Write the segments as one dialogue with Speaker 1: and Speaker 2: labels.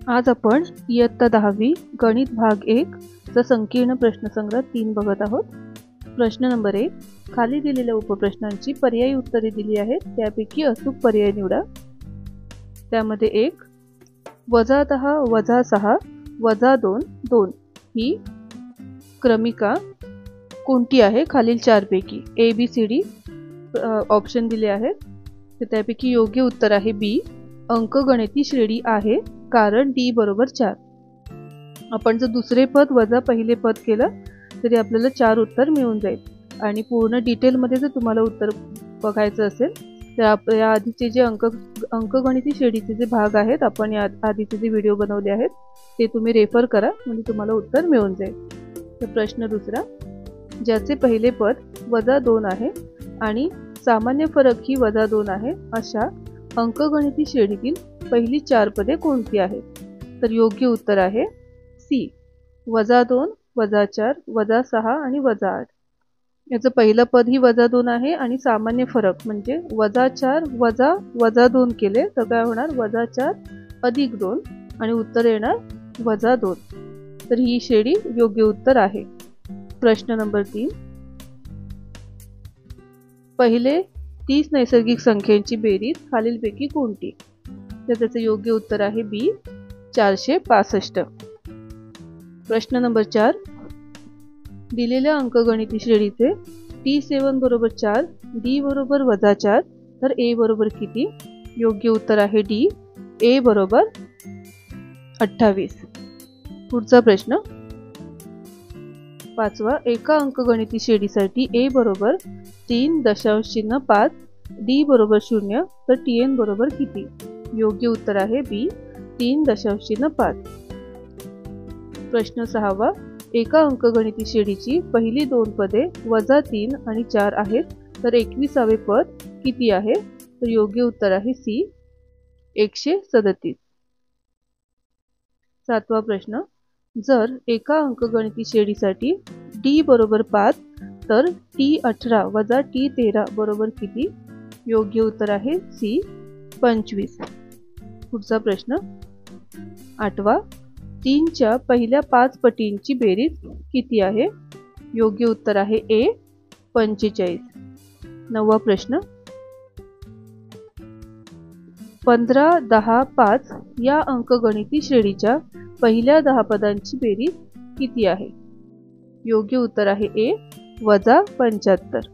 Speaker 1: आज आपण इयत्ता 10वी गणित भाग 1 चा संकीर्ण प्रश्नसंग्रह 3 बघत आहोत। प्रश्न नंबर 1, खाली दिलेल्या उपप्रश्नांची पर्यायी उत्तरे दिली आहेत, त्यापैकी अचूक पर्याय निवडा। त्यामध्ये 1 -10 -6 -2 2 ही क्रमिका कोणती आहे? खालील चारपैकी A B C D option दिले आहेत, तर त्यापैकी योग्य उत्तर आहे बी, अंकगणिती श्रेणी आहे, कारण डी बरोबर 4। आपण जर दुसरे पद वजा पहिले पद केलं तरी आपल्याला 4 उत्तर मिळून जाईल। आणि पूर्ण डिटेलमध्ये जर तुम्हाला उत्तर बघायचं असेल तर या आधीचे जे अंकगणिती श्रेणीचे जे भाग आहेत, आपण या आधीचे जे व्हिडिओ बनवले आहेत ते तुम्ही रेफर करा, म्हणजे तुम्हाला उत्तर मिळून जाईल। तर प्रश्न दुसरा, ज्याचे पहिले पद -2 आहे आणि सामान्य फरक ही -2 आहे, अशा अंकगणिती श्रेणीतील पहिली 4 पदे कोणती आहेत? तर योग्य उत्तर आहे सी, -2 -4 -6 आणि -8। याचं पहिलं पद ही -2 आहे आणि सामान्य फरक म्हणजे -4 -2 केले तर काय होणार? -4 + 2 आणि उत्तर येणार -2। तर ही श्रेणी योग्य उत्तर आहे। प्रश्न नंबर 3, पहिले 30 नैसर्गिक संख्यांची बेरीज खालीलपैकी कोणती? तर त्याचे योग्य उत्तर आहे बी, 465। प्रश्न नंबर 4, दिलेल्या अंकगणिती श्रेणीचे T7 बरोबर 4, D बरोबर -4, तर A बरोबर किती? योग्य उत्तर आहे डी, A बरोबर 28। पुढचा प्रश्न 5वा, एका अंकगणिती श्रेणीसाठी A बरोबर 3.5, D बरोबर 0, तर TN बरोबर किती? योग्य उत्तर आहे बी, 3.5। प्रश्न 6वा, एका अंकगणिती श्रेणीची पहिली 2 पदे -3 आणि 4 आहेत, तर 21वे पद किती आहे? तर योग्य उत्तर आहे सी, 137। 7वा प्रश्न, जर एका अंकगणिती श्रेणीसाठी D बरोबर 5, तर T18 वजा T13 बरोबर किती? योग्य उत्तर आहे सी, 25। पुढचा प्रश्न 8वा, 3 च्या पहिल्या 5 पटींची बेरीज किती आहे? योग्य उत्तर आहे ए, 45। 9वा प्रश्न, 15 10 5 या अंकगणिती श्रेणीच्या पहिल्या 10 पदांची बेरीज किती आहे? योग्य उत्तर आहे ए, -75।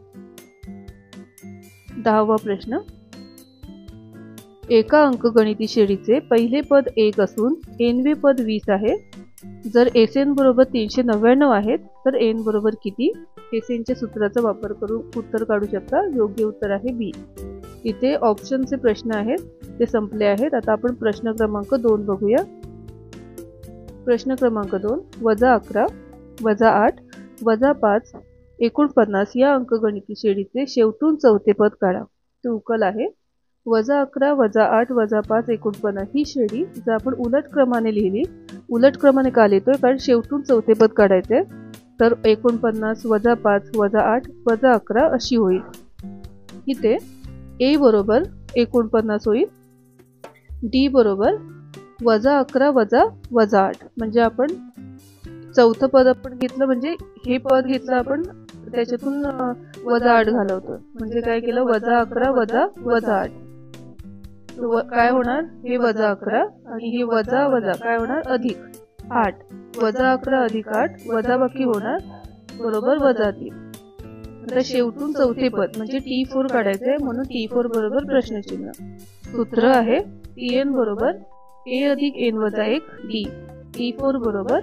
Speaker 1: 10वा प्रश्न, एका अंकगणिती श्रेणीचे पहिले पद 1 असून nवे पद 20 आहे, जर SN बरोबर 399 आहेत, तर n बरोबर किती? SN च्या सूत्राचा वापर करून उत्तर काढू शकता। योग्य उत्तर आहे बी। इथे ऑप्शनचे प्रश्न आहेत ते संपले आहेत। आता आपण प्रश्न क्रमांक 2 बघूया। प्रश्न क्रमांक 2, -11 -8 -5 49 या अंकगणिती श्रेणीचे शेवटून चौथे पद काढा। ते उकल आहे -11 -8 -5 49 ही श्रेणी जर आपण उलट क्रमाने लिहिली, उलट क्रमाने का लिहितोय? कारण शेवटून चौथे पद काढायचे, तर 49 -5 -8 -11 अशी होईल। इथे ए बरोबर 49 होईल, डी बरोबर -11 -8, म्हणजे आपण चौथं पद आपण घेतलं, म्हणजे हे पद घेतलं आपण, त्याच्यातून -8 घालवतो, म्हणजे काय केलं? -11 -8, काय होणार? हे -11 आणि हे वजा काय होणार? अधिक 8, -11 अधिक 8 वजाबाकी होणार बरोबर -3। आता शेवटून चौथे पद म्हणजे T4 काढायचे, म्हणून T4 बरोबर प्रश्नचिन्ह। सूत्र आहे TN बरोबर A अधिक N वजा 1 D। T4 बरोबर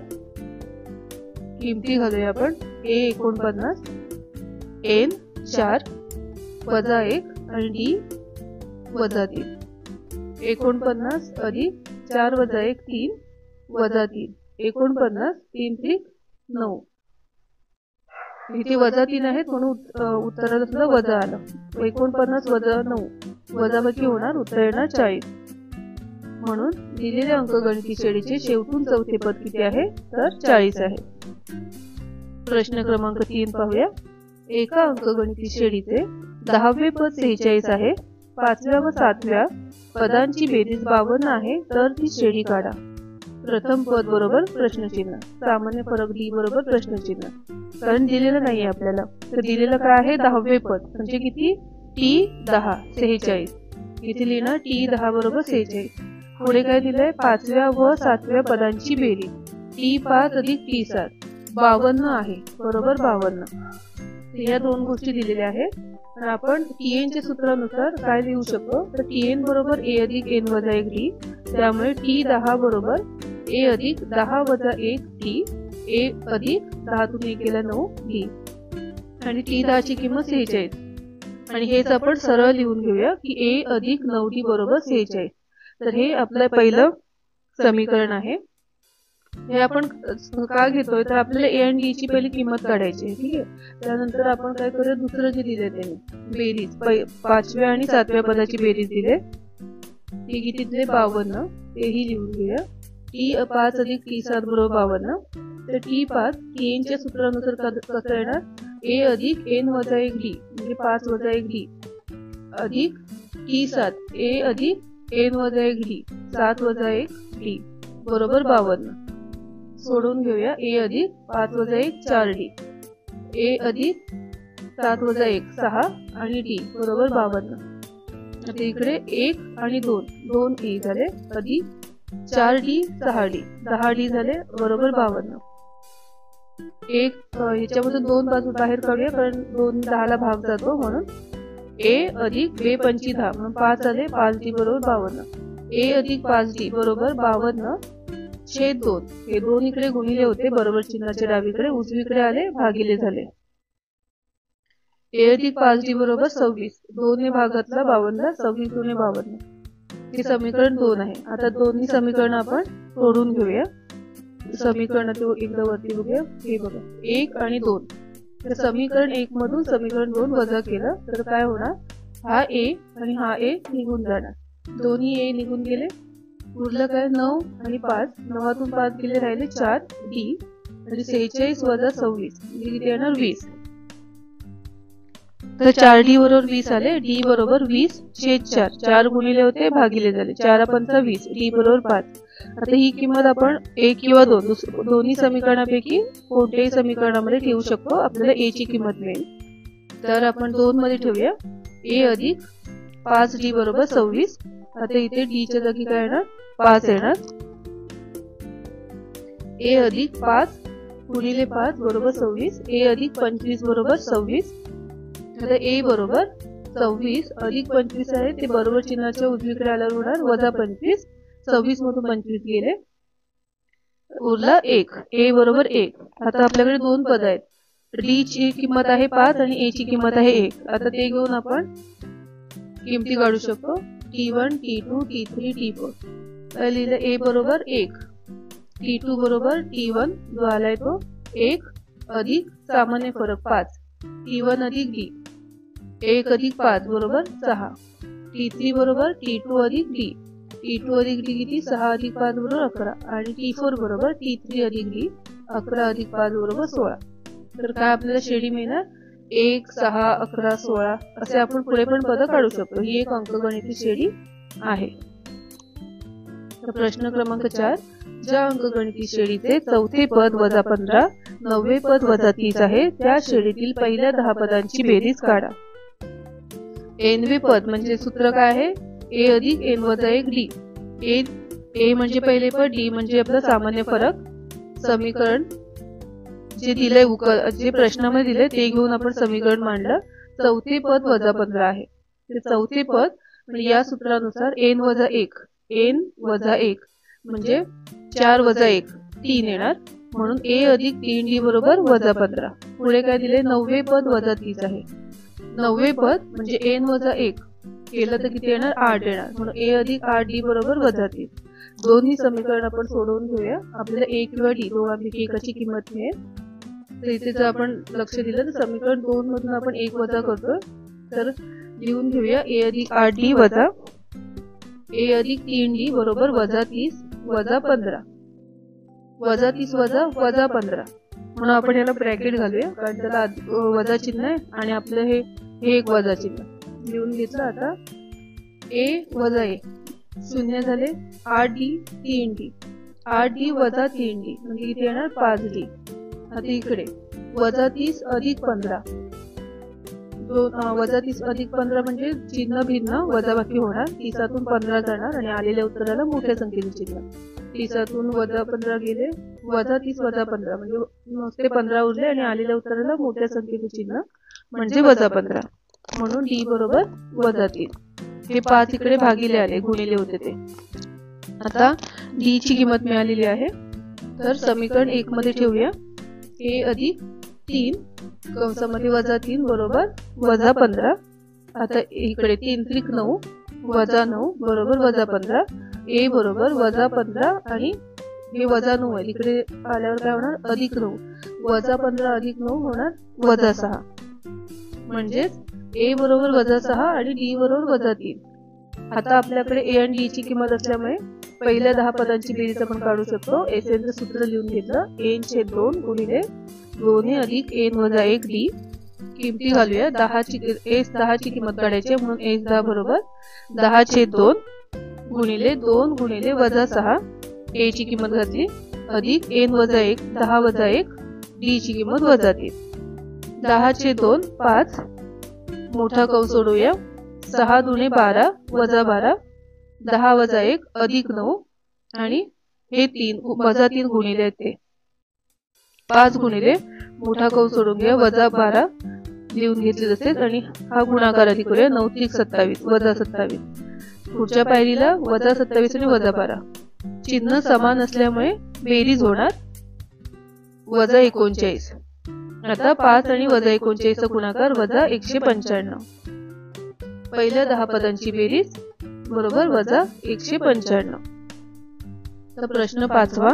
Speaker 1: किमती घालूया आपण, A 49, N 4 वजा 1 आणि D -3। 49 अधिक 4 वजा 1 3 वजा 3, 49 3 3 9। इथे -3 आहेत म्हणून उत्तराला सुद्धा वजा आलं। 49 वजा 9 वजाबाकी होणार, उत्तर येणार 40। म्हणून दिलेल्या अंकगणिती श्रेणीचे शेवटून चौथे पद किती आहे? तर 40 आहे। प्रश्न क्रमांक 3 पाहूया। एका अंकगणिती श्रेणीचे 10वे पद 46 आहे, 5व्या व 7व्या पदांची बेरीज 52 आहे, तर ती श्रेणी काढा। प्रथम पद बरोबर प्रश्नचिन्ह, सामान्य फरक डी बरोबर प्रश्नचिन्ह, कारण दिलेलं नाहीये आपल्याला. तर दिलेलं काय आहे, 10वे पद म्हणजे किती, T10 46. इथे लिहिणार T10 बरोबर 46. पुढे काय दिलंय, 5व्या व 7व्या पदांची बेरीज T5 अधिक T7 52 आहे, बरोबर 52. या दोन गोष्टी दिलेल्या आहेत. आणि आपण TN च्या सूत्रानुसार काय लिहू शकतो, तर TN बरोबर A अधिक N वजा 1 D, त्यामुळे T10 बरोबर A अधिक 10 वजा 1 D, A अधिक 10 तून 1 गेला 9 D, आणि T10 ची किंमत 46. आणि हेच आपण सरळ लिहून घेऊया की A अधिक 9D बरोबर 46. तर हे आपलं पहिलं समीकरण आहे. हे आपण का घेतोय, तर आपल्याला A आणि D ची पहिली किंमत काढायची आहे. ठीक आहे, त्यानंतर आपण काय करूया, दुसरं जे दिले त्याने बेरीज 5व्या आणि 7व्या पदाची बेरीज दिले, ते किती दिले 52, तेही लिहून घेऊया. T5 अधिक T7 बरोबर 52. तर T5 TN च्या सूत्रानुसार कसं येणार, A अधिक N वजा 1 D म्हणजे 5 वजा 1 D अधिक T7 A अधिक N वजा 1 D 7 वजा 1 D बरोबर 52. सोडून घेऊया. A अधिक 5 वजा 1 4D, A अधिक 7 वजा 1 6 आणि D बरोबर 52. आता इकडे 1 आणि 2 A झाले अधिक 4D 6D 10D झाले बरोबर 52. एक ह्याच्यामधून 2 बाजू बाहेर काढूया, कारण 2 10 ला भाग जातो, म्हणून A अधिक B 25 10 म्हणून 5 आले 5D बरोबर 52. A अधिक 5D बरोबर 52 छेद 2. हे 2 इकडे गुणिले होते, बरोबर चिन्हाच्या डावीकडे, उजवीकडे आले भागिले झाले. A अधिक 5D बरोबर 26. 2 ने भागातला 52 ला 26 दुने 52. हे समीकरण 2 आहे. आता दोन्ही समीकरण आपण सोडून घेऊया. समीकरण एकदा वरती बघूया. हे बघा 1 आणि 2. तर समीकरण 1 मधून समीकरण 2 वजा केलं तर काय होणार, हा A आणि हा A निघून जाणार, दोन्ही A निघून गेले. उरलं काय 9 आणि 5, 9तून 5 गेले राहिले 4D आणि 46 वजा 26 म्हणजे किती येणार 20. तर 4D बरोबर 20 आले, D बरोबर 20 छेद 4, 4 गुणिले होते भागिले झाले, 4 पंचा 20, D बरोबर 5. आता ही किंमत आपण 1 किंवा 2 दोन्ही समीकरणापैकी कोणत्याही समीकरणामध्ये ठेवू शकतो, आपल्याला A ची किंमत मिळेल. तर आपण 2 मध्ये ठेवूया A अधिक 5D बरोबर 26. आता इथे D च्या जागी काय येणार 5 येणार. A अधिक 5 गुणिले 5 बरोबर 26, A अधिक 25 बरोबर 26. आता A बरोबर 26 अधिक 25 आहे, ते बरोबर चिन्हाच्या उजवीकडे आल्यावर होणार वजा 25. 26 मधून 25 गेले, उरला 1. A बरोबर 1. आता आपल्याकडे 2 पद आहेत. D ची किंमत आहे 5 आणि A ची किंमत आहे 1. आता ते घेऊन आपण किमती काढू शकतो. T1 T2 T3 T4. तर लिहिलं A बरोबर 1, T2 बरोबर T1 जो आलाय तो 1 अधिक सामान्य फरक 5, T1 अधिक D 1 अधिक 5 बरोबर 6, T3 बरोबर T2 अधिक D, T2 अधिक D किती 6 अधिक 5 बरोबर 11, आणि T4 बरोबर T3 अधिक D 11 अधिक 5 बरोबर 16. तर काय आपल्याला श्रेणी मिळणार 1 6 11 16 असे आपण पुढे पण पद काढू शकतो. ही एक अंकगणिती श्रेणी आहे. तर प्रश्न क्रमांक 4, ज्या अंकगणिती श्रेणीचे चौथे पद वजा 15 9वे पद वजा 30 आहे, त्या श्रेणीतील पहिल्या 10 पदांची बेरीज काढा. nवे पद म्हणजे सूत्र काय आहे, A अधिक N वजा 1 D. A म्हणजे पहिले पद, D म्हणजे आपला सामान्य फरक. समीकरण जे दिलंय जे प्रश्नामध्ये दिले ते घेऊन आपण समीकरण मांडलं. चौथे पद वजा 15 आहे. ते चौथे पद म्हणजे या सूत्रानुसार N वजा 1 N वजा 1 म्हणजे 4 वजा 1 3 येणार, म्हणून A अधिक 3D बरोबर वजा 15. पुढे काय दिले 9वे पद वजा 30 आहे. 9वे पद म्हणजे N वजा 1 केलं तर किती येणार 8 येणार, म्हणून A अधिक 8D बरोबर वजा 30. दोन्ही समीकरण आपण सोडवून घेऊया. आपल्याला A किंवा D दोघांपैकी एकाची किंमत मिळेल. तर इथे जर आपण लक्ष दिलं तर समीकरण 2 मधून आपण 1 वजा करतो, तर लिहून घेऊया A अधिक 8D वजा A अधिक 3D बरोबर वजा 30 वजा 15, वजा 30 वजा 15, म्हणून आपण याला ब्रॅकेट घालूया, कारण त्याला वजा चिन्ह आहे आणि आपलं हे एक वजा चिन्ह लिहून घेतलं. आता A वजा A 0 झाले, 8D 3D 8d वजा 3d म्हणजे किती येणार 5d. आता इकडे वजा 30 अधिक 15, वजा 30 अधिक 15 म्हणजे चिन्ह भिन्न वजाबाकी होणार. 30तून 15 जाणार आणि आलेल्या उत्तराला मोठ्या संख्येचे चिन्ह. 30तून वजा 15 गेले, वजा 30 वजा 15 म्हणजे नुसते 15 उरले आणि आलेल्या उत्तराला मोठ्या संख्येचे चिन्ह म्हणजे वजा 15. म्हणून d बरोबर वजा 3. हे 5 इकडे भागिले आले, गुणिले होते ते. आता d ची किंमत मिळालेली आहे, तर समीकरण 1 मध्ये ठेवूया. a अधिक 3 कंसामध्ये वजा 3 बरोबर वजा 15. आता इकडे 3 त्रिक 9 वजा 9 बरोबर वजा 15. a बरोबर वजा 15 आणि हे वजा 9 आहे, इकडे आल्यावर काय होणार अधिक 9. वजा 15 अधिक 9 होणार वजा 6. म्हणजेच a बरोबर वजा 6 आणि d बरोबर वजा 3. आता आपल्याकडे a आणि d ची किंमत असल्यामुळे पहिल्या 10 पदांची बेरीज आपण काढू शकतो. एसएनचं सूत्र लिहून घेतलं. n/2 गुणिले 2a अधिक n वजा 1d. किमती घालूया. 10 ची किंमत काढायची म्हणून s10 बरोबर 10/2 गुणिले 2 गुणिले वजा 6. a ची किंमत घातली अधिक n वजा 1 10 वजा 1 d ची किंमत वजा 3. 10/2 5 मोठा कंस सोडवूया. 6 दुणे 12 वजा 12 10 वजा 1 अधिक 9 आणि हे 3 वजा 3 गुणिले ते 5 गुणिले मोठा कंस सोडून घ्या वजा 12 लिहून घेतले तसेच आणि हा गुणाकार आधी करूया. 9 त्रिक 27 वजा 27. पुढच्या पायरीला वजा 27 आणि वजा 12. चिन्ह समान असल्यामुळे बेरीज होणार वजा 39. आता 5 आणि वजा 39 चा गुणाकार वजा 195. पहिल्या 10 पदांची बेरीज बरोबर वजा 195. तर प्रश्न 5वा.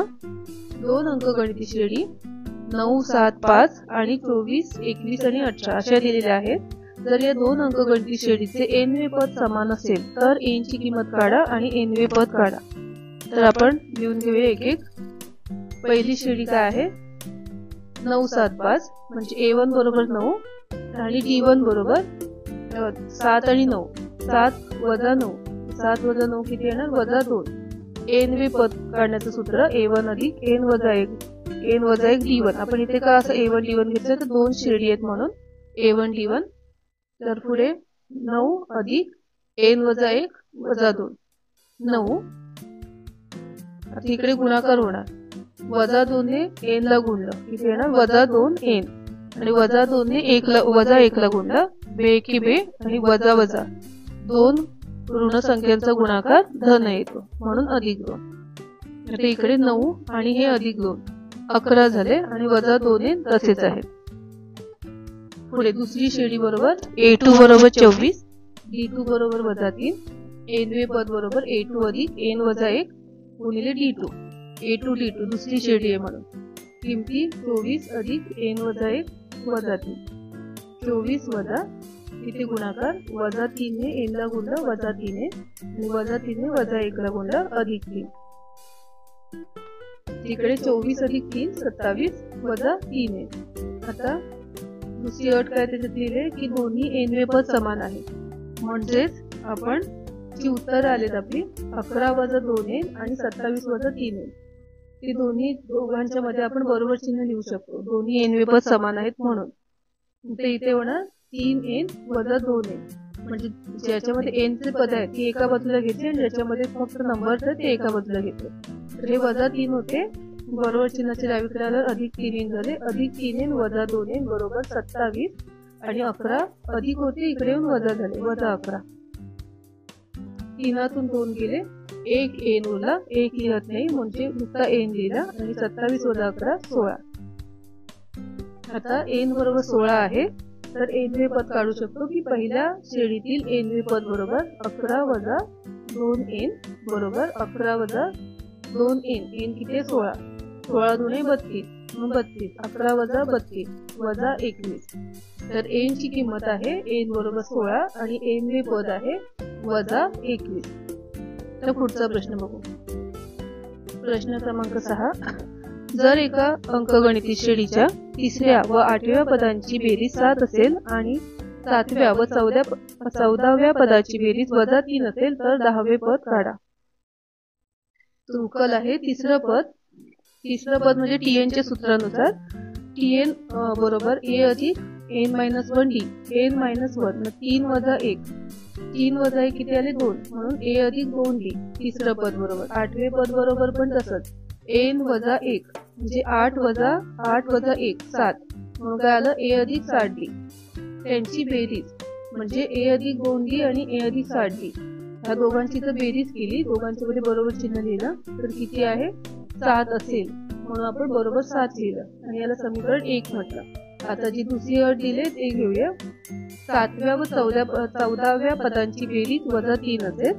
Speaker 1: 2 अंकगणिती श्रेणी 9 7 5 आणि 24 21 आणि 18 अशा दिलेल्या आहेत. जर या 2 अंकगणिती श्रेणीचे n वे पद समान असेल तर n ची किंमत काढा आणि n वे पद काढा. तर आपण लिहून घेऊया एक एक. पहिली श्रेणी काय आहे 9 7 5 म्हणजे a1 बरोबर 9 आणि d1 बरोबर 7 आणि 9. 7 वजा 9 7 वजा 9 किती येणार वजा 2. n वे पद काढण्याचं सूत्र a1 अधिक n वजा 1 d1. आपण इथे का असं a1 d1 घेतलं तर 2 श्रेणी आहेत म्हणून a1 d1. तर पुढे 9 अधिक n वजा 1 वजा 2 9. आता इकडे गुणाकार होणार. वजा 2 ने n ला गुणलं किती येणार वजा 2 n आणि वजा 2 ने 1 ला वजा 1 ला गुणलं बे की बे आणि वजा वजा 2 ऋण संख्यांचा गुणाकार धन येतो म्हणून अधिक 2. आता इकडे 9 आणि हे अधिक 2 11 झाले आणि वजा 2 ने तसेच आहेत. पुढे दुसरी श्रेणी बरोबर a2 बरोबर 24 d2 बरोबर वजा 3 n वे पद बरोबर a2 अधिक n वजा 1 गुणिले d2 a2 d2 दुसरी श्रेणी आहे म्हणून किमती 24 अधिक n वजा 1 वजा 3. 24 वजा इथे गुणाकार वजा 3 ने n ला गुणलं वजा 3 ने आणि वजा 3 ने वजा 1 ला गुणलं अधिक 3. तिकडे 24 अधिक 3 27 वजा 3 आहे. आता दुसरी अट काय त्याच्यात लिहिले की दोन्ही n वे पद समान आहे. म्हणजेच आपण जी उत्तर आलेत आपली 11 वजा 2n आणि 27 वजा 3n ते दोन्ही दोघांच्या मध्ये आपण बरोबर चिन्ह लिहू शकतो. दोन्ही n वे पद समान आहेत म्हणून. ते इथे होणार 3n वजा 2n म्हणजे ज्याच्यामध्ये n चे पद आहेत ते एका बाजूला घेतले आणि ज्याच्यामध्ये फक्त नंबर्स आहेत ते एका बाजूला घेतले. तर हे वजा 3 होते. बरोबर चिन्हाचे डावीकडे आलं अधिक 3n झाले. अधिक 3n वजा 2n बरोबर 27 आणि 11 अधिक होते इकडे येऊन वजा झाले वजा 11. 3तून 2 गेले 1 n उरला 1 लिहत नाही म्हणजे नुसता n लिहिला आणि 27 वजा 11 16. आता n बरोबर 16 आहे तर n वे पद काढू शकतो की पहिल्या श्रेणीतील n वे पद बरोबर 11 वजा 2n बरोबर 11 वजा 2n n किती 16 16 दुणे 32 मग 32 11 वजा 32 वजा 21. तर n ची किंमत आहे n बरोबर 16 आणि n वे पद आहे वजा 21. तर पुढचा प्रश्न बघू. प्रश्न क्रमांक 6. जर एका अंकगणिती श्रेणीच्या 3ऱ्या व 8व्या पदांची बेरीज 7 असेल आणि 7व्या व 14व्या पदाची बेरीज वजा 3 असेल तर 10वे पद काढा. उकल आहे तिसरं पद म्हणजे टीएन च्या सूत्रानुसार टीएन बरोबर ए अधिक N minus 1 D N minus 1 3 वजा 1 3 वजा 1 किती आले 2 म्हणून ए अधिक 2 डी तिसरं पद बरोबर. आठवे पद बरोबर पण तसंच एन वजा 1 म्हणजे 8 वजा 1 7 म्हणून काय आलं ए अधिक 7 डी. त्यांची बेरीज म्हणजे ए अधिक 2 डी आणि ए अधिक 7 डी ह्या दोघांची जर बेरीज केली दोघांच्या मध्ये बरोबर चिन्ह लिहिलं तर किती आहे 7 असेल म्हणून आपण बरोबर 7 लिहिलं आणि याला समीकरण 1 म्हटलं. आता जी दुसरी अट दिली ते घेऊया. 7व्या व 14व्या पदांची बेरीज वजा 3 असेल.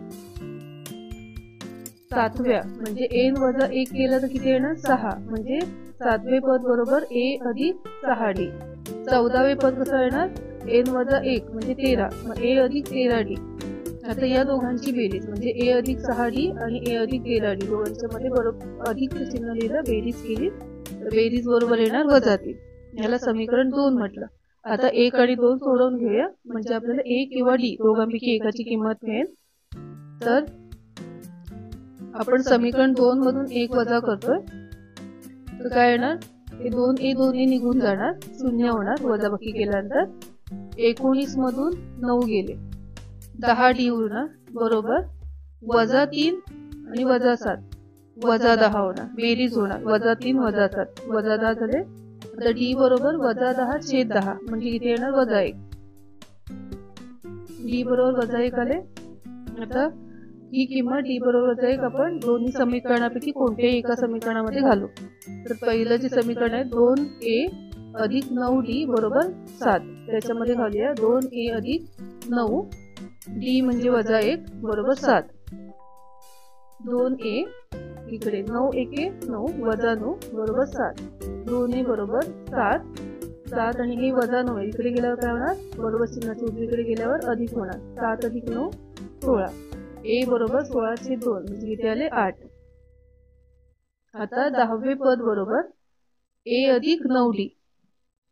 Speaker 1: 7व्या म्हणजे एन वजा 1 केलं तर किती येणार 6 म्हणजे 7वे पद बरोबर ए अधिक 6 डी. 14वे पद कसं येणार एन वजा 1 म्हणजे 13 मग ए अधिक 13 डी. आता या दोघांची बेरीज म्हणजे ए अधिक 6 डी आणि ए अधिक 13 डी दोघांच्या मध्ये बरोबर अधिकचं चिन्ह लिहिलं बेरीज केली बेरीज बरोबर येणार वजा 3. याला समीकरण 2 म्हटलं. आता 1 आणि 2 सोडवून घेऊया म्हणजे आपल्याला ए किंवा डी दोघांपैकी एकाची किंमत मिळेल. तर आपण समीकरण 2 मधून 1 वजा करतोय तर काय येणार हे 2 निघून जाणार 0 होणार वजाबाकी केल्यानंतर. 19 मधून 9 गेले 10 डी उरणार बरोबर वजा 3 आणि वजा 7 वजा 10 होणार बेरीज होणार वजा 3 वजा 7 वजा 10 झाले. आता डी बरोबर वजा 10 छेद 10 म्हणजे किती येणार वजा 1. डी बरोबर वजा 1 आले. आता ही किंमत डी बरोबर वजा 1 आपण दोन्ही समीकरणापैकी कोणत्याही एका समीकरणामध्ये घालू. तर पहिलं जे समीकरण आहे 2a अधिक 9d बरोबर 7 त्याच्यामध्ये घालूया 2a अधिक 9 डी म्हणजे वजा 1 बरोबर 7. 2a इकडे 9 एके 9 वजा 9 बरोबर 7 2a बरोबर 7 आणि हे वजा 9 इकडे गेल्यावर काय होणार बरोबर चिन्हाच्या उजवीकडे गेल्यावर अधिक होणार 7 अधिक 9 16 ए बरोबर 16/2 म्हणजे किती आले 8. आता 10वे पद बरोबर ए अधिक 9 डी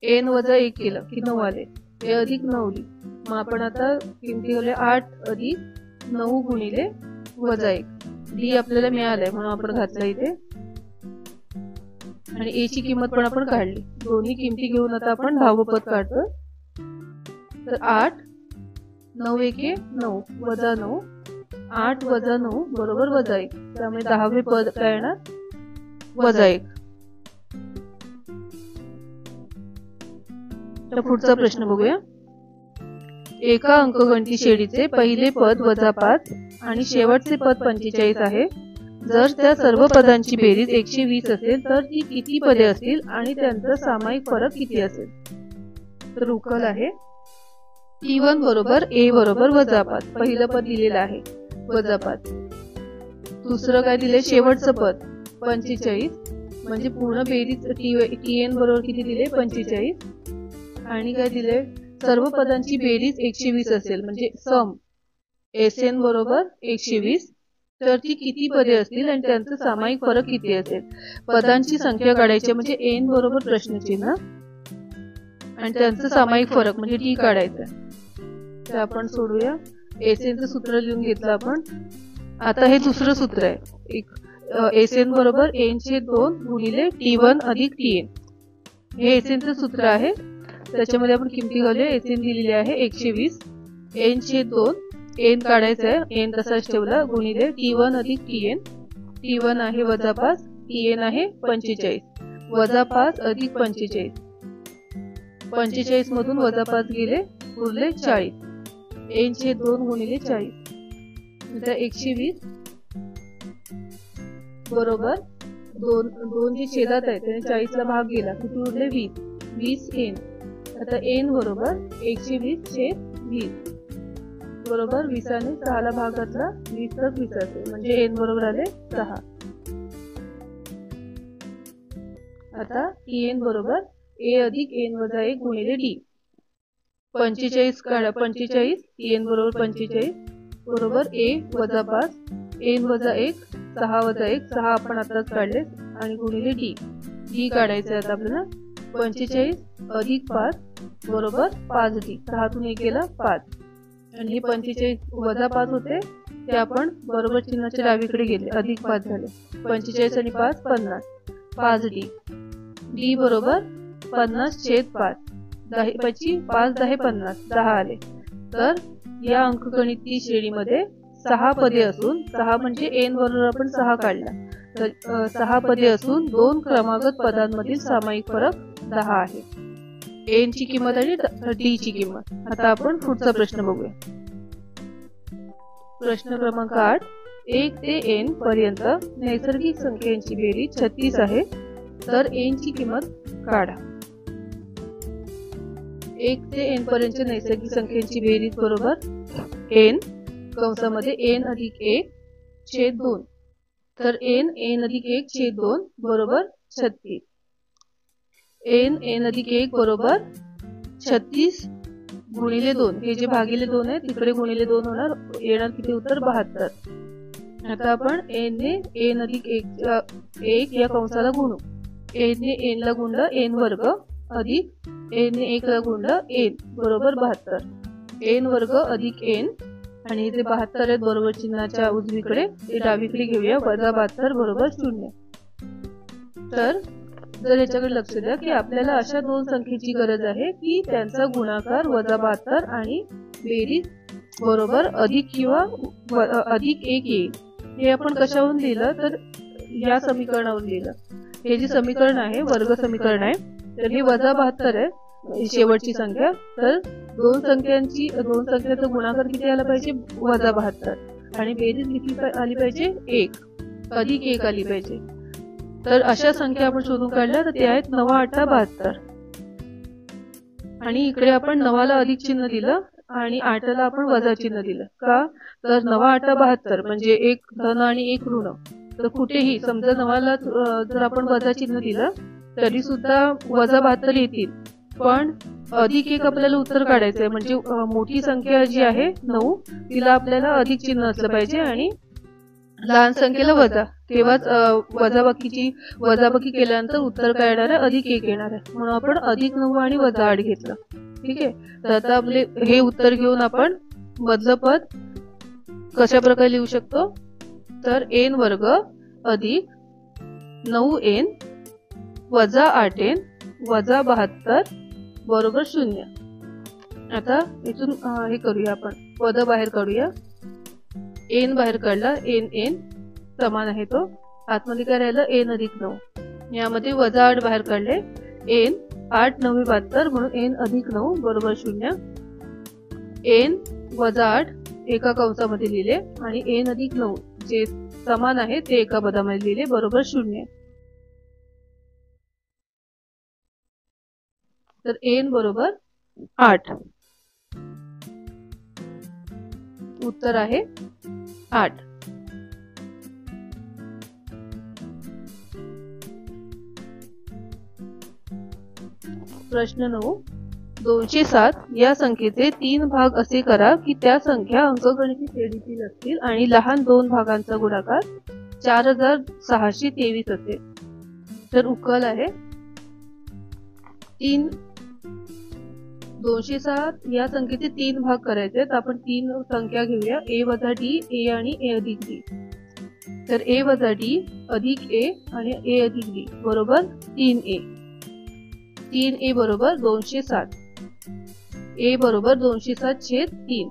Speaker 1: एन वजा 1 केलं की 9 आले ए अधिक 9 डी. मग आपण आता किमती घालूया 8 अधिक 9 गुणिले वजा 1 डी आपल्याला मिळालंय म्हणून आपण घातलं इथे आणि ए ची किंमत पण आपण काढली. दोन्ही किमती घेऊन आता आपण 10वं पद काढतो. तर 8 9 एके 9 वजा 9 8 वजा 9 बरोबर वजा 1 त्यामुळे 10वे पद काय येणार वजा 1. तर पुढचा प्रश्न बघूया. एका अंकगणिती श्रेणीचे पहिले पद वजा 5 आणि शेवटचे पद 45 आहे. जर त्या सर्व पदांची बेरीज 120 असेल तर ती किती पदे असतील आणि त्यांचा सामायिक फरक किती असेल. तर उकल आहे T1 बरोबर a बरोबर वजा 5 पहिलं पद दिलेलं आहे वजा 5. दुसरं काय दिले शेवटचं पद 45 म्हणजे पूर्ण बेरीज TN बरोबर किती दिले 45 आणि काय दिले सर्व पदांची बेरीज 120 असेल म्हणजे सम SN बरोबर 120 तर ती किती पदे असतील आणि त्यांचा सामायिक फरक किती असेल. पदांची संख्या काढायची म्हणजे n बरोबर प्रश्नचिन्ह आणि त्यांचा सामायिक फरक म्हणजे t काढायचा. तर आपण सोडूया. SN चं सूत्र लिहून घेतलं आपण. आता हे दुसरं सूत्र आहे SN बरोबर n/2 गुणिले T1 अधिक TN हे SN चं सूत्र आहे. त्याच्यामध्ये आपण किमती घालूया. SN दिलेली आहे 120 n/2 n काढायचं आहे n तसाच ठेवला गुणिले T1 अधिक TN T1 आहे वजा 5 TN आहे 45 वजा 5 अधिक 45 मधून वजा 5 गेले उरले 40 n/2 गुणिले 40 आता 120 बरोबर 2 जे छेदात आहे त्याने 40 ला भाग गेला किती उरले 20 n. आता n बरोबर 120/20 बरोबर 20 ने 6 ला भाग घातला 20 तर 20 असेल म्हणजे n बरोबर आले 6. आता Tn बरोबर a अधिक n वजा 1 गुणिले d 45 काढा 45 Tn बरोबर 45 बरोबर a वजा 5 n वजा 1 6 वजा 1 6 आपण आताच काढले आणि गुणिले d काढायचं आहे आपल्याला 45 अधिक 5 बरोबर 5d 6 तून 1 गेला 5 आणि हे 45 वजा 5 होते ते आपण बरोबर चिन्हाच्या डावीकडे गेले, अधिक 5 झाले. 45 आणि 5 50, 5D. D बरोबर 50/5. 5 10 50, 10 आले. तर या अंकगणिती श्रेणीमध्ये 6 पदे असून, 6 म्हणजे n बरोबर आपण 6 काढला, तर 6 पदे असून 2 क्रमागत पदांमधील सामायिक फरक 10 आहे. n ची किंमत आणि d ची किंमत. आता आपण पुढचा प्रश्न बघूया. प्रश्न क्रमांक 8. 1 ते n पर्यंत नैसर्गिक संख्यांची बेरीज 36 आहे, तर n ची किंमत काढा. 1 ते n पर्यंत नैसर्गिक संख्यांची बेरीज बरोबर n कंसामध्ये n अधिक 1 छेद 2. तर n अधिक 1 छेद 2 बरोबर 36. n अधिक 1 बरोबर 36 गुणिले 2. हे जे भागिले 2 आहे तिकडे गुणिले 2 होणार, येणार किती उत्तर 72. आता आपण n ने n अधिक 1 या कंसाला गुणू. n ने n ला गुणलं n वर्ग अधिक n ने 1 ला गुणलं n बरोबर 72. n वर्ग अधिक n आणि जे 72 आहेत बरोबर चिन्हाच्या उजवीकडे, ते डावीकडे घेऊया. वजा 72 बरोबर 0. तर जर याच्याकडे लक्ष द्या की आपल्याला अशा दोन संख्येची गरज आहे की त्यांचा गुणाकार वजा 72 आणि बेरीज बरोबर अधिक किंवा अधिक 1 येईल. हे आपण कशावरून लिहिलं, तर या समीकरणावरून लिहिलं. हे जे समीकरण आहे वर्ग समीकरण आहे, तर हे वजा 72 आहे शेवटची संख्या. तर दोन संख्यांचा गुणाकार किती आला पाहिजे, वजा 72, आणि बेरीज किती आली पाहिजे, 1 अधिक 1 आली पाहिजे. तर अशा संख्या आपण शोधून काढल्या, तर ते आहेत 9 8 72. आणि इकडे आपण 9 ला अधिक चिन्ह दिलं आणि 8 ला आपण वजा चिन्ह दिलं. का, तर 9 8 72 म्हणजे एक धन आणि एक ऋण. तर कुठेही समजा 9 ला जर आपण वजा चिन्ह दिलं तरी सुद्धा वजा 72 येतील, पण अधिक 1 आपल्याला उत्तर काढायचं आहे. म्हणजे मोठी संख्या जी आहे 9 तिला आपल्याला अधिक चिन्ह असलं पाहिजे आणि लहान संख्येला वजा. तेव्हाच वजाबाकी केल्यानंतर उत्तर काय येणार आहे, अधिक 1 येणार आहे. म्हणून आपण अधिक 9 आणि वजा 8 घेतलं. ठीक आहे. तर आता आपले हे उत्तर घेऊन आपण मधलं पद कशा प्रकारे लिहू शकतो, तर n वर्ग अधिक 9n वजा 8n वजा 72 बरोबर 0. आता इथून हे करूया, आपण पद बाहेर काढूया. n बाहेर काढला, n समान आहे तो. आतमध्ये काय राहिलं, n अधिक 9. यामध्ये वजा 8 बाहेर काढले, n 8 9 72 म्हणून n अधिक 9 बरोबर 0. n वजा 8 एका कंसामध्ये लिहिले आणि n अधिक 9 जे समान आहे ते एका पदामध्ये लिहिले बरोबर 0. तर n बरोबर 8. उत्तर आहे 8. प्रश्न 9. 207 या संख्येचे 3 भाग असे करा की त्या संख्या अंकगणिती श्रेणीतील असतील आणि लहान 2 भागांचा गुणाकार 4623 असेल. तर उकल आहे 207 या संख्येचे 3 भाग करायचे आहेत. आपण 3 संख्या घेऊया, a वजा d, a आणि a अधिक d. तर a वजा d अधिक a आणि a अधिक d बरोबर 3a. 3a बरोबर 207. a बरोबर 207 छेद 3.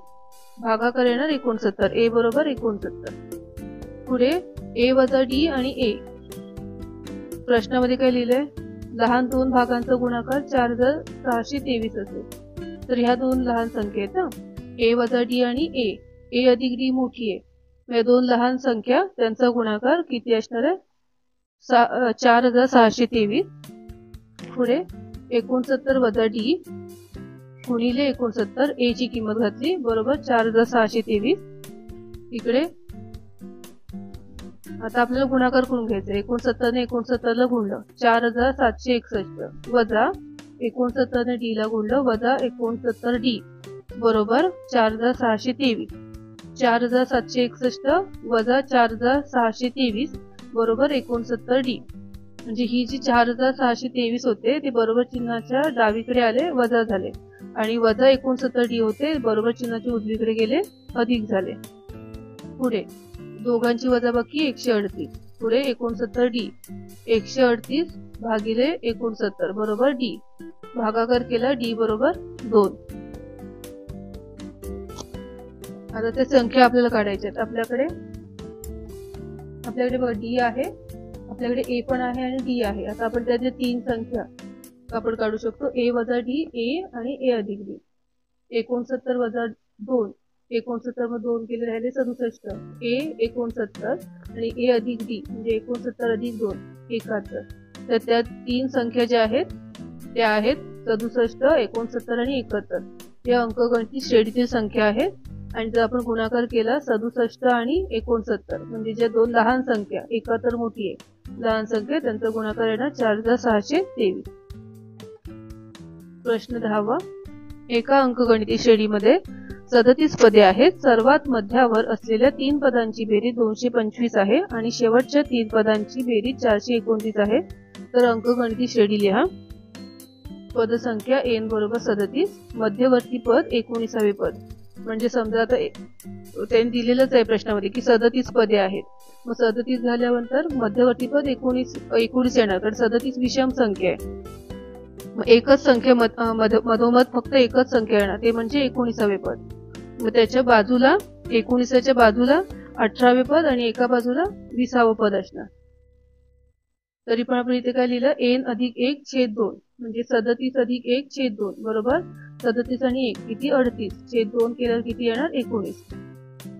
Speaker 1: भागाकार येणार 69. a बरोबर 69. पुढे a वजा d आणि a. प्रश्नामध्ये काय लिहिलंय, लहान 2 भागांचा गुणाकार 4623 असेल. तर ह्या दोन लहान संख्या आहेत ना, a वजा d आणि a अधिक d मोठी आहे. या दोन लहान संख्या त्यांचा गुणाकार किती असणार आहे, 4623. पुढे 69 वजा d गुणिले 69, a ची किंमत घातली बरोबर 4623. इकडे आता आपल्याला गुणाकार करून घ्यायचा. 69 ने 69 ला गुणलं 4761 वजा 69 ने d ला गुणलं वजा 69 d बरोबर 4623. 4761 वजा 4623 बरोबर 69 d. म्हणजे ही जी 4623 होते ते बरोबर चिन्हाच्या डावीकडे आले, वजा झाले, आणि वजा 69 d होते बरोबर चिन्हाच्या उजवीकडे गेले, अधिक झाले. पुढे दोघांची वजाबाकी 138, पुढे 69 डी, 138 भागिले 69 बरोबर डी, भागाकार केला डी बरोबर 2. आता त्या संख्या आपल्याला काढायच्या आहेत. आपल्याकडे बघा डी आहे, आपल्याकडे ए पण आहे आणि डी आहे. आता आपण त्याच्या 3 संख्या आपण काढू शकतो, ए वजा डी, ए आणि ए अधिक डी. 69 वजा 2, 69 मध्ये 2 केले राहिले 67, ए 69 आणि ए अधिक डी म्हणजे 69 अधिक 2 71. तर त्या 3 संख्या ज्या आहेत त्या आहेत 67, 69 आणि 71. या अंकगणित श्रेणीतील संख्या आहेत. आणि जर आपण गुणाकार केला 67 आणि 69 म्हणजे ज्या 2 लहान संख्या, 71 मोठी आहे, लहान संख्या त्यांचा गुणाकार येणार 4623. प्रश्न 10. एका अंकगणिती श्रेणीमध्ये 37 पदे आहेत. सर्वात मध्यावर असलेल्या 3 पदांची बेरीज 225 आहे आणि शेवटच्या 3 पदांची बेरीज 429 आहे. तर अंकगणिती श्रेणी लिहा. पदसंख्या n बरोबर 37, मध्यवर्ती पद 19वे पद. म्हणजे समजा आता त्यांनी दिलेलंच आहे प्रश्नामध्ये की 37 पदे आहेत. मग 37 झाल्यानंतर मध्यवर्ती पद 19 येणार, कारण 37 विषम संख्या आहे. मग एकच संख्या मधोमध फक्त एकच संख्या येणार, ते म्हणजे 19वे पद. मग त्याच्या बाजूला 19च्या बाजूला 18वे पद आणि एका बाजूला 20वे पद असणार. तरी पण आपण इथे काय लिहिलं, n अधिक 1 छेद 2 म्हणजे 37 अधिक 1 छेद 2 बरोबर 37 आणि 1 किती 38 छेद 2 केल्यावर किती येणार 19.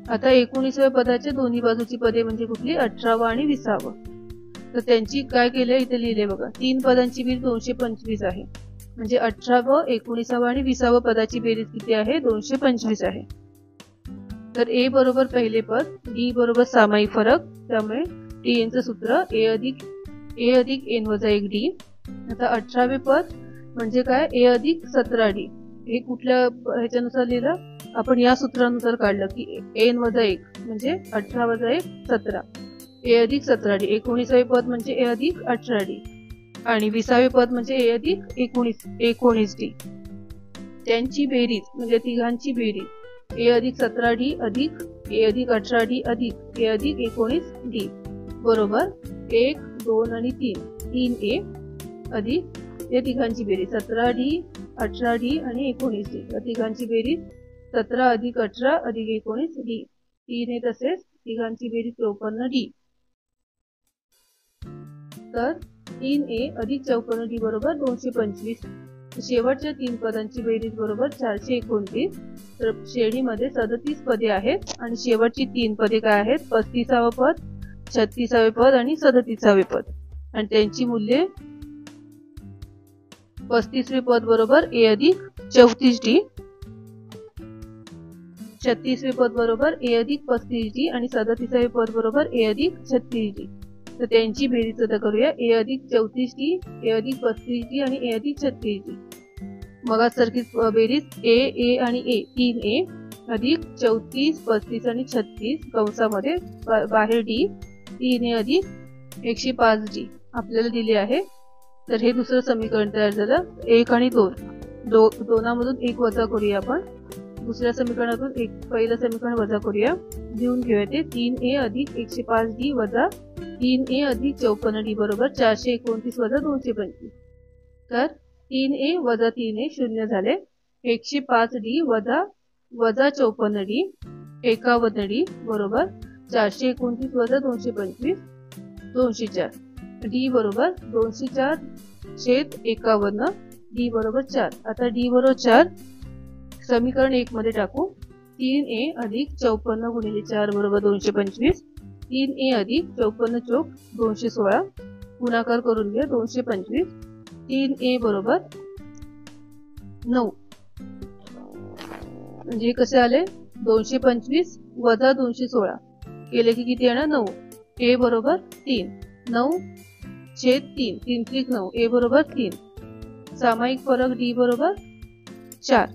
Speaker 1: आता 19व्या पदाच्या दोन्ही बाजूची पदे म्हणजे कुठली, 18वा आणि 20वा. तर त्यांची काय केलं इथे लिहिले बघा, 3 पदांची बेरीज 225 आहे म्हणजे 18व 19वा आणि 20वा पदाची बेरीज किती आहे 225 आहे. तर ए बरोबर पहिले पद, डी बरोबर सामायिक फरक, त्यामुळे टी चं सूत्र ए अधिक n वजा 1 डी. आता 18वे पद म्हणजे काय, ए अधिक 17 डी. हे कुठल्या ह्याच्यानुसार लिहिलं, आपण या सूत्रानुसार काढलं की n वजा 1 म्हणजे 18 वजा 1 17, ए अधिक 17 डी. 19वे पद म्हणजे ए अधिक 18 डी आणि 20वे पद म्हणजे ए अधिक 19 डी. त्यांची बेरीज म्हणजे तिघांची बेरीज ए अधिक 17 डी अधिक ए अधिक 18 डी अधिक ए अधिक 19 डी बरोबर 1, 2 आणि 3 ए अधिक या तिघांची बेरीज 17 डी, 18 डी आणि 19 डी. या तिघांची बेरीज 17 अधिक 18 अधिक 19 डी. 3 ए तसेच तिघांची बेरीज 54 डी. तर 3 ए अधिक 54 डी बरोबर 225. शेवटच्या 3 पदांची बेरीज बरोबर 429. तर श्रेणीमध्ये 37 पदे आहेत आणि शेवटची 3 पदे काय आहेत, 35वे पद, 36वे पद आणि 37वे पद. आणि त्यांची मूल्ये 35वे पद बरोबर ए अधिक 34 डी, 36वे पद बरोबर ए अधिक 35 डी आणि 37वे पद बरोबर ए अधिक 36 डी. तर त्यांची बेरीज आता करूया, ए अधिक 34 डी, ए अधिक 35 डी आणि ए अधिक 36 डी. मग सारखी बेरीज ए आणि ए 3 ए अधिक 34, 35 आणि 36 कंसामध्ये बाहेर डी, 3 ए अधिक 105 डी आपल्याला दिले आहे. तर हे दुसरं समीकरण तयार झालं. 1 आणि 2 दोनामधून 1 वजा करूया आपण, दुसऱ्या समीकरणातून पहिलं समीकरण वजा करूया, लिहून घेऊया ते 3 ए अधिक 105 डी वजा 3 ए अधिक 54 डी बरोबर 429 वजा 225. तर 3 ए वजा 3 ए शून्य झाले, 105 डी वजा 54 डी 51 डी बरोबर 429 वजा 225 204. डी बरोबर 204 छेद 51, डी बरोबर 4. आता डी बरोबर 4 समीकरण 1 मध्ये टाकू. 3 ए अधिक 54 गुणिले 4 बरोबर 225, 3 ए अधिक 54 चौक 216 गुणाकार करून घ्या 225. 3 ए बरोबर 9 म्हणजे हे कसे आले, 225 वजा 216 केले की किती येणार 9. ए बरोबर 3, 9 छेद 3, 3 त्रिक 9, ए बरोबर 3. सामायिक फरक डी बरोबर 4.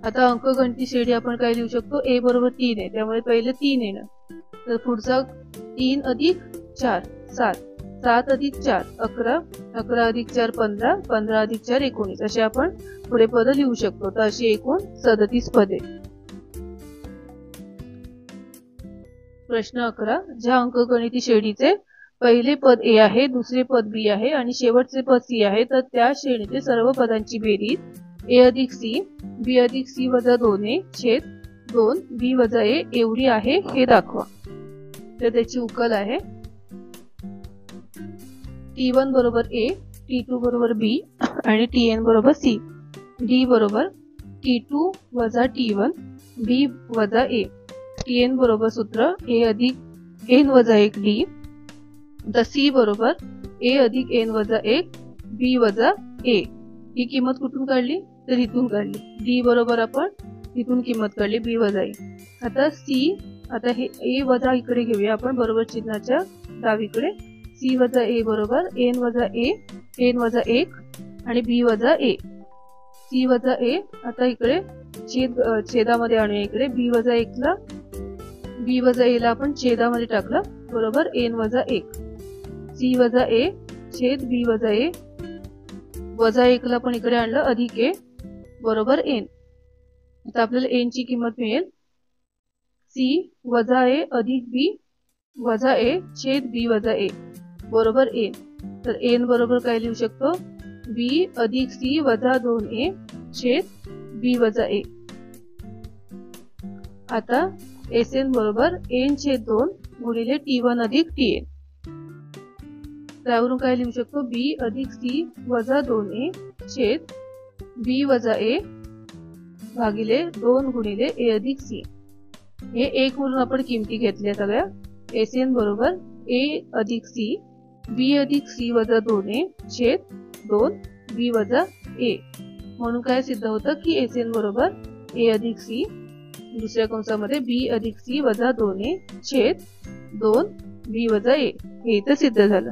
Speaker 1: आता अंकगणिती श्रेणी आपण काय लिहू शकतो, ए बरोबर 3 आहे त्यामुळे पहिले 3 येणार. तर पुढचा 3 अधिक 4 7, 7 अधिक 4 11, 11 अधिक 4 15, 15 अधिक 4 19 असे आपण पुढे पद लिहू शकतो. तर अशी एकूण 37 पदे. प्रश्न 11. ज्या अंकगणिती श्रेणीचे पहिले पद ए आहे, दुसरे पद बी आहे आणि शेवटचे पद सी आहे, तर त्या श्रेणीतील सर्व पदांची बेरीज ए अधिक सी, बी अधिक सी वजा 2a छेद 2 बी वजा ए एवढी आहे हे दाखवा. तर त्याची उकल आहे T1 बरोबर A, T2 बरोबर B आणि Tn बरोबर C. D बरोबर T2 वजा T1 B वजा A. Tn बरोबर सूत्र A अधिक n वजा 1 D. तर C बरोबर A अधिक n वजा 1 B वजा A. ही किंमत कुठून काढली तर इथून काढली. D बरोबर आपण इथून किंमत काढली B वजा A. आता C, आता हे A वजा इकडे घेऊया आपण बरोबर चिन्हाच्या डावीकडे. C वजा A बरोबर n वजा A, n वजा 1 आणि B वजा A. C वजा A आता इकडे छेदामध्ये आणूया इकडे. B वजा 1 ला B वजा A ला आपण छेदामध्ये टाकलं बरोबर n वजा 1. C वजा A छेद B वजा A वजा 1 ला पण इकडे आणलं अधिक A बरोबर n. आता आपल्याला n ची किंमत मिळेल C वजा A अधिक B वजा A छेद B वजा A बरोबर n. तर n बरोबर काय लिहू शकतो B अधिक C वजा 2a छेद B वजा A. आता Sn बरोबर n छेद 2 गुणिले T1 अधिक Tn. त्यावरून काय लिहू शकतो B अधिक C वजा 2a छेद B वजा A भागिले 2 गुणिले A अधिक C. हे 1 म्हणून आपण किमती घेतल्या सगळ्या. Sn बरोबर A अधिक C B अधिक C वजा 2a छेद 2 B वजा A. म्हणून काय सिद्ध होतं की Sn बरोबर A अधिक C दुसऱ्या कंसामध्ये B अधिक C वजा 2a छेद 2 B वजा A. हे इथं सिद्ध झालं.